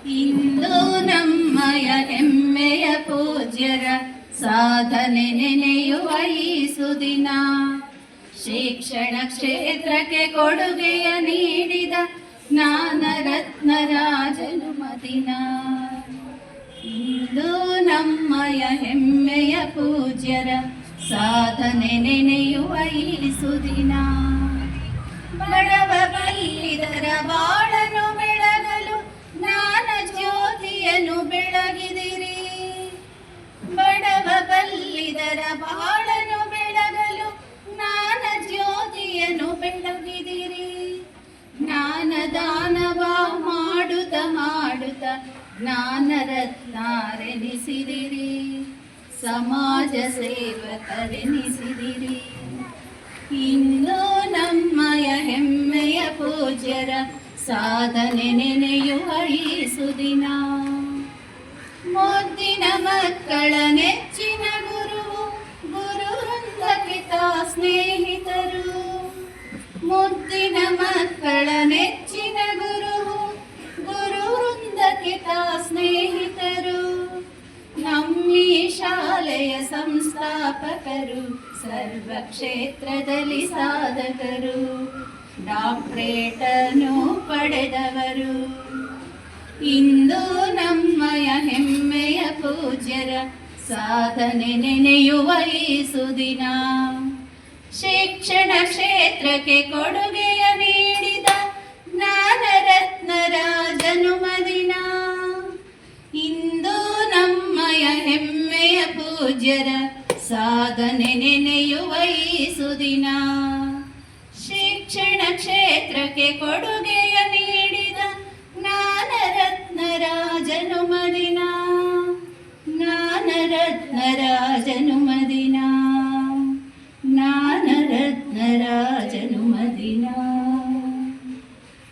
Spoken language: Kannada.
ಇಂದು ನಮ್ಮಯ ಹೆಮ್ಮೆಯ ಪೂಜ್ಯರ ಸಾಧನೆ ನೆನೆಯುವ ಈ ಸುದಿನ. ಶಿಕ್ಷಣ ಕ್ಷೇತ್ರಕ್ಕೆ ಕೊಡುಗೆಯ ನೀಡಿದ ಜ್ಞಾನ ರತ್ನರ ಜನ್ಮದಿನ. ಇಂದು ನಮ್ಮಯ ಹೆಮ್ಮೆಯ ಪೂಜ್ಯರ ಸಾಧನೆ ನೆನೆಯುವ ಈ ಸುದಿನ. ಬಡವ ಬಲ್ಲಿದರ ಬಾಳನು ಬೆಳಗಲು ಜ್ಞಾನ ಜ್ಯೋತಿಯನ್ನು ಬೆಳಗಿದಿರಿ. ಬಡವ ಬಲ್ಲಿದರ ಬಾಳನು ಬೆಳಗಲು ಜ್ಞಾನ ಜ್ಯೋತಿಯನ್ನು ಬೆಳಗಿದಿರಿ. ಜ್ಞಾನ ದಾನವ ಮಾಡುತ್ತ ಮಾಡುತ್ತ ಜ್ಞಾನ ರತ್ನಾರೆನಿಸಿದಿರಿ. ಸಮಾಜ ಸೇವಕರೆನಿಸಿದಿರಿ. ಇಂದು ನಮ್ಮಯ ಹೆಮ್ಮೆಯ ಪೂಜ್ಯರ ಸಾಧನೆ ನೆನೆಯುವ ಈ ಸುದಿನ. ಮುದ್ದಿನ ಮಕ್ಕಳ ನೆಚ್ಚಿನ ಗುರುವು ಗುರು ವೃಂದಕಿತ ಸ್ನೇಹಿತರು. ಮುದ್ದಿನ ಮಕ್ಕಳ ನೆಚ್ಚಿನ ಗುರುವು ಗುರು ವೃಂದಕಿತ ಸ್ನೇಹಿತರು. ನಮ್ಮಿ ಶಾಲೆಯ ಸಂಸ್ಥಾಪಕರು ಸರ್ವ ಕ್ಷೇತ್ರದಲ್ಲಿ ಸಾಧಕರು. ಡಾಕ್ಟರೇಟನ್ನು ಪಡೆದವರು. ಇಂದು ನಮ್ಮಯ ಹೆಮ್ಮೆಯ ಪೂಜ್ಯರ ಸಾಧನೆ ನೆನೆಯುವ ಈ ಸುದಿನ. ಶಿಕ್ಷಣ ಕ್ಷೇತ್ರಕ್ಕೆ ಕೊಡುಗೆಯ ನೀಡಿದ ಜ್ಞಾನ ರತ್ನರ ಜನ್ಮದಿನ. ಇಂದು ನಮ್ಮಯ ಹೆಮ್ಮೆಯ ಪೂಜ್ಯರ ಸಾಧನೆ ನೆನೆಯುವ ಈ ಸುದಿನ. ಶಿಕ್ಷಣ ಕ್ಷೇತ್ರಕ್ಕೆ ಕೊಡುಗೆಯ ನೀಡಿದ ಜ್ಞಾನ ರತ್ನರ ಜನ್ಮದಿನ. ಜ್ಞಾನ ರತ್ನರ ಜನ್ಮದಿನ. ಜ್ಞಾನ ರತ್ನರ ಜನ್ಮದಿನ.